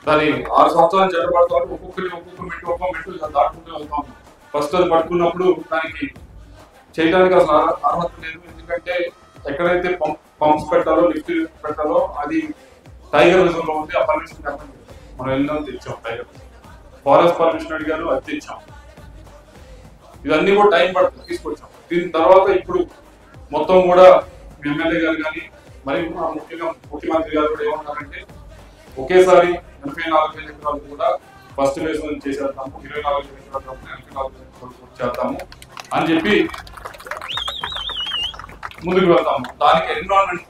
దాని 6 సంవత్సరాలు జరగబడతా ఉంటే ఒక్కొక్క మెట్టు దాటుకుంటూ వెళ్తా ఉన్నాం. ఫస్ట్ అది పట్టుకున్నప్పుడు దానికి చేయడానికి అసలు అర్హత లేదు. ఎందుకంటే ఎక్కడైతే పంప్స్ పెట్టాలో లిఫ్ట్ పెట్టాలో అది టైగర్ రిజర్వ్ లో ఉంది. ఆ పర్మిషన్ చెప్పండి, మనం వెళ్ళినా తెచ్చాం. టైగర్ ఫారెస్ట్ పర్మిషన్ అడిగారు, అది తెచ్చాం. ఇవన్నీ కూడా టైం పడుతుంది, తీసుకొచ్చాం. దీని తర్వాత ఇప్పుడు మొత్తం కూడా ఎమ్మెల్యే గారు కానీ మరి ముఖ్యంగా ముఖ్యమంత్రి గారు కూడా ఏమన్నారంటే ఒకేసారి 84,000 ఎకరాలు కూడా ఫస్ట్ ఫేజ్ నుంచి చేసేద్దాము, 24,000 ఎకరాలు 84,000 ఎకరాలు చేద్దాము అని చెప్పి ముందుకు వెళ్తాము. దానికి ఎన్విరాన్మెంట్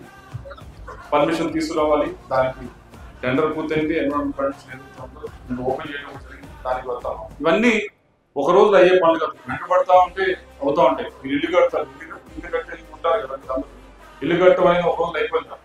పర్మిషన్ తీసుకురావాలి. దానికి టెండర్ పూర్తయింది, ఎన్విరాన్మెంట్ పర్మిషన్ ఓపెన్ చేయడం జరిగింది, దానికి వెళ్తాము. ఇవన్నీ ఒక రోజులో అయ్యే పనులు కాదు, వెంటబడతా ఉంటే అవుతా ఉంటాయి. మీరు ఇల్లు కడతారు, ఇల్లు కట్టే ఉంటారు కదా, ఇల్లు కట్టడం అనేది ఒక రోజులు అయిపోయింది.